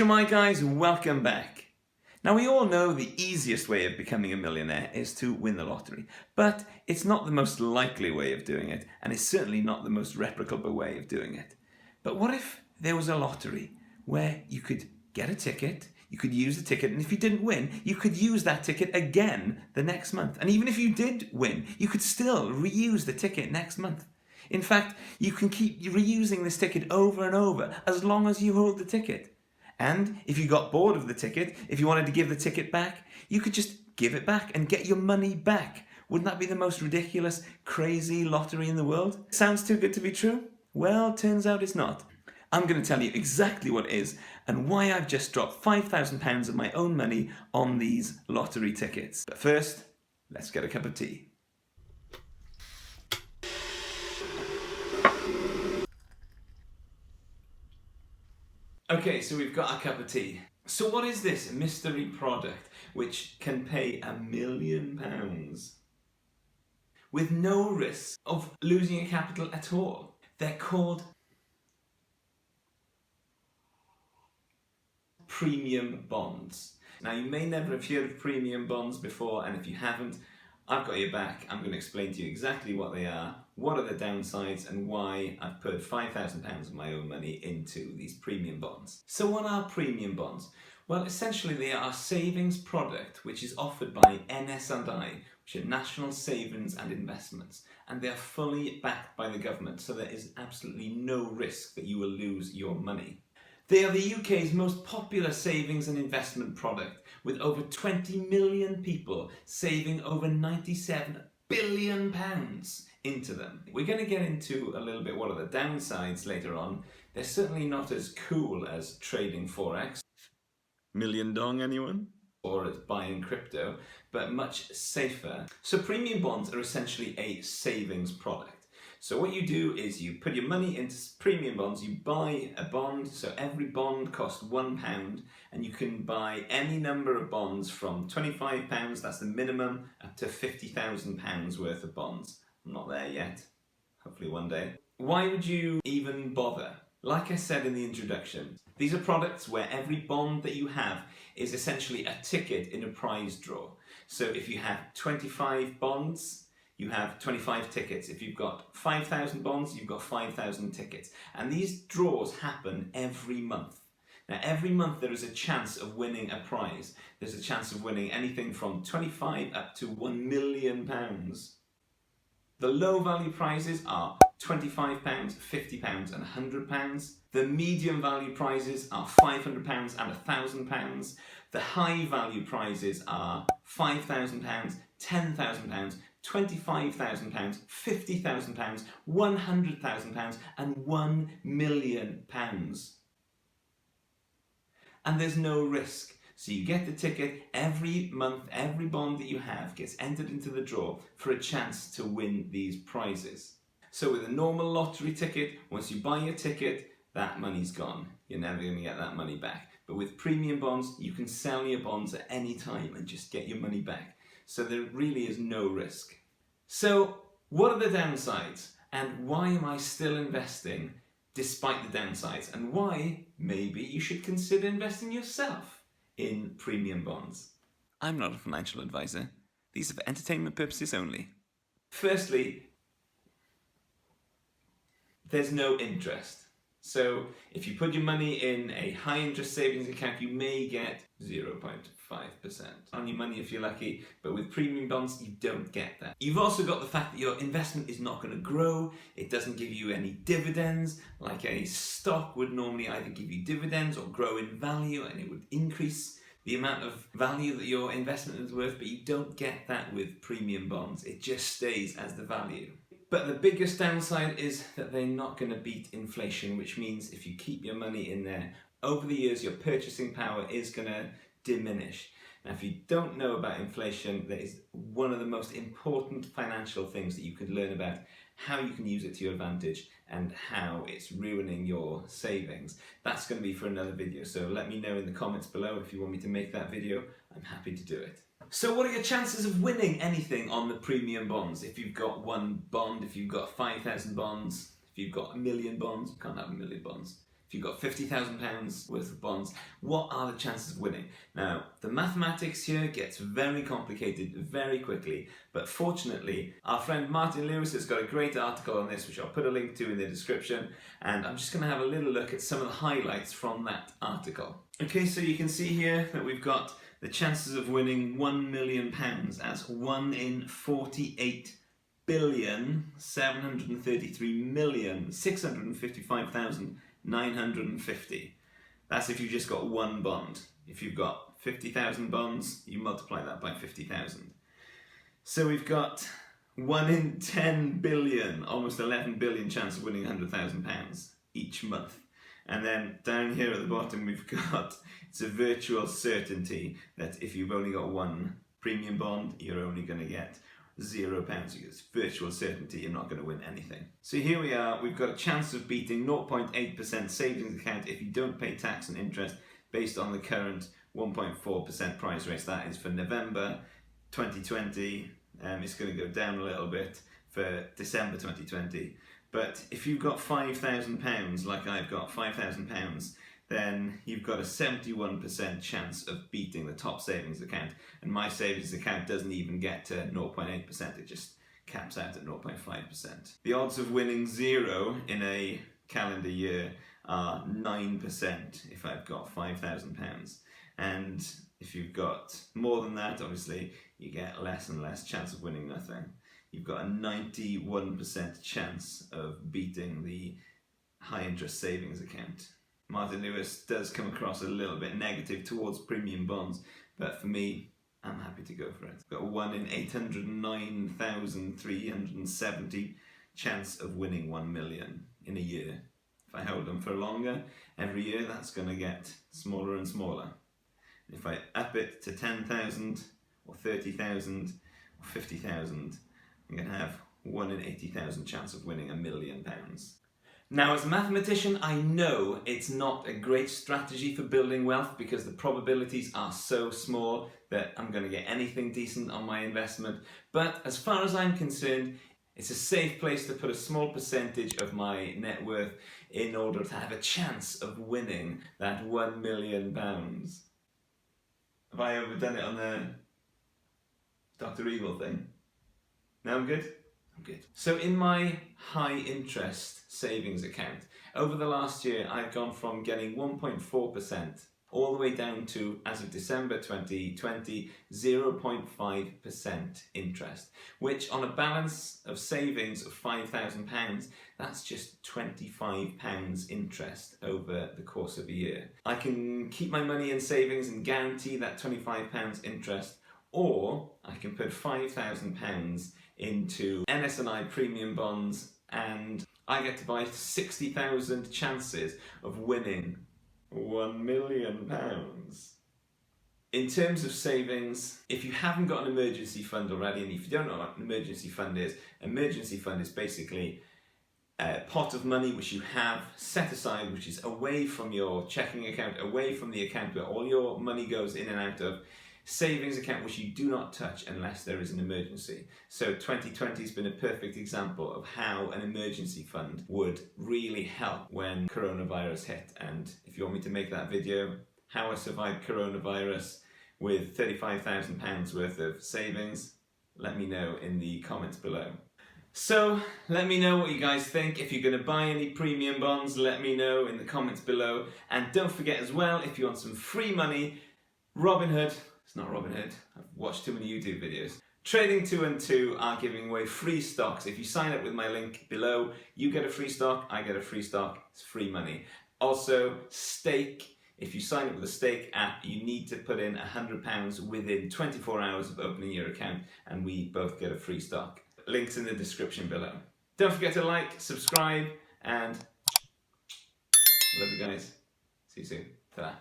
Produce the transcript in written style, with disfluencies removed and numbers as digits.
Shemai guys, welcome back. Now we all know the easiest way of becoming a millionaire is to win the lottery, but it's not the most likely way of doing it, and it's certainly not the most replicable way of doing it. But what if there was a lottery where you could get a ticket, you could use the ticket, and if you didn't win, you could use that ticket again the next month. And even if you did win, you could still reuse the ticket next month. In fact, you can keep reusing this ticket over and over as long as you hold the ticket. And if you got bored of the ticket, if you wanted to give the ticket back, you could just give it back and get your money back. Wouldn't that be the most ridiculous, crazy lottery in the world? Sounds too good to be true? Well, turns out it's not. I'm going to tell you exactly what it is and why I've just dropped £5,000 of my own money on these lottery tickets. But first, let's get a cup of tea. Okay, so we've got a cup of tea. So what is this mystery product which can pay £1 million with no risk of losing your capital at all? They're called premium bonds. Now you may never have heard of premium bonds before, and if you haven't, I've got your back. I'm going to explain to you exactly what they are, what are the downsides, and why I've put £5,000 of my own money into these premium bonds. So what are premium bonds? Well, essentially they are a savings product which is offered by NS&I, which are National Savings and Investments, and they are fully backed by the government, so there is absolutely no risk that you will lose your money. They are the UK's most popular savings and investment product, with over 20 million people saving over £97 billion into them. We're going to get into a little bit what are the downsides later on. They're certainly not as cool as trading Forex. Million dong, anyone? Or as buying crypto, but much safer. So premium bonds are essentially a savings product. So what you do is you put your money into premium bonds, you buy a bond, so every bond costs £1, and you can buy any number of bonds from £25, that's the minimum, up to £50,000 worth of bonds. I'm not there yet, hopefully one day. Why would you even bother? Like I said in the introduction, these are products where every bond that you have is essentially a ticket in a prize draw. So if you have 25 bonds, you have 25 tickets. If you've got 5,000 bonds, you've got 5,000 tickets. And these draws happen every month. Now, every month there is a chance of winning a prize. There's a chance of winning anything from 25 up to £1 million. The low value prizes are £25, £50 and £100. The medium value prizes are £500 and £1,000. The high value prizes are £5,000, £10,000, £25,000, £50,000, £100,000 and £1 million. And there's no risk. So you get the ticket every month, every bond that you have gets entered into the draw for a chance to win these prizes. So with a normal lottery ticket, once you buy your ticket, that money's gone. You're never going to get that money back. But with premium bonds, you can sell your bonds at any time and just get your money back. So there really is no risk. So what are the downsides? And why am I still investing despite the downsides? And why maybe you should consider investing yourself in premium bonds? I'm not a financial advisor. These are for entertainment purposes only. Firstly, there's no interest. So if you put your money in a high interest savings account, you may get 0.5% on your money if you're lucky, but with premium bonds you don't get that. You've also got the fact that your investment is not going to grow. It doesn't give you any dividends, like a stock would normally either give you dividends or grow in value, and it would increase the amount of value that your investment is worth, but you don't get that with premium bonds. It just stays as the value. But the biggest downside is that they're not going to beat inflation, which means if you keep your money in there, over the years your purchasing power is going to diminish. Now, if you don't know about inflation, that is one of the most important financial things that you could learn about, how you can use it to your advantage and how it's ruining your savings. That's going to be for another video, so let me know in the comments below if you want me to make that video. I'm happy to do it. So what are your chances of winning anything on the premium bonds? If you've got one bond, if you've got 5,000 bonds, if you've got 1 million bonds, you can't have 1 million bonds. if you've got £50,000 worth of bonds, what are the chances of winning? Now, the mathematics here gets very complicated very quickly, but fortunately, our friend Martin Lewis has got a great article on this, which I'll put a link to in the description, and I'm just going to have a little look at some of the highlights from that article. Okay, so you can see here that we've got the chances of winning £1 million as 1 in 48,733,655,950. That's if you've just got one bond. If you've got 50,000 bonds, you multiply that by 50,000. So we've got 1 in 10 billion, almost 11 billion chance of winning £100,000 each month. And then down here at the bottom we've got, it's a virtual certainty that if you've only got one premium bond, you're only going to get £0. It's virtual certainty you're not going to win anything. So here we are, we've got a chance of beating 0.8% savings account if you don't pay tax and interest based on the current 1.4% price rates. That is for November 2020. It's going to go down a little bit for December 2020. But if you've got £5,000, like I've got £5,000, then you've got a 71% chance of beating the top savings account. And my savings account doesn't even get to 0.8%, it just caps out at 0.5%. The odds of winning 0 in a calendar year are 9% if I've got £5,000. And if you've got more than that, obviously, you get less and less chance of winning nothing. You've got a 91% chance of beating the high interest savings account. Martin Lewis does come across a little bit negative towards premium bonds, but for me, I'm happy to go for it. Got a 1 in 809,370 chance of winning 1 million in a year. If I hold them for longer, every year that's going to get smaller and smaller. If I up it to 10,000 or 30,000 or 50,000, I'm going to have 1 in 80,000 chance of winning £1 million. Now, as a mathematician, I know it's not a great strategy for building wealth because the probabilities are so small that I'm going to get anything decent on my investment. But as far as I'm concerned, it's a safe place to put a small percentage of my net worth in order to have a chance of winning that £1 million. Have I overdone it on the Dr. Evil thing? Now I'm good? I'm good. So in my high interest savings account, over the last year I've gone from getting 1.4% all the way down to, as of December 2020, 0.5% interest, which on a balance of savings of £5,000, that's just £25 interest over the course of a year. I can keep my money in savings and guarantee that £25 interest, or I can put £5,000 into NS&I premium bonds and I get to buy 60,000 chances of winning £1 million. In terms of savings, if you haven't got an emergency fund already, and if you don't know what an emergency fund is basically a pot of money which you have set aside, which is away from your checking account, away from the account where all your money goes in and out of, savings account which you do not touch unless there is an emergency. So 2020 has been a perfect example of how an emergency fund would really help when coronavirus hit. And if you want me to make that video, how I survived coronavirus with £35,000 worth of savings, let me know in the comments below. So let me know what you guys think. If you're going to buy any premium bonds, let me know in the comments below. And don't forget as well, if you want some free money, Robinhood, it's not Robinhood, I've watched too many YouTube videos. Trading212 are giving away free stocks. If you sign up with my link below, you get a free stock, I get a free stock, it's free money. Also, Stake, if you sign up with the Stake app, you need to put in £100 within 24 hours of opening your account, and we both get a free stock. Links in the description below. Don't forget to like, subscribe, and I love you guys. See you soon. Ta-da.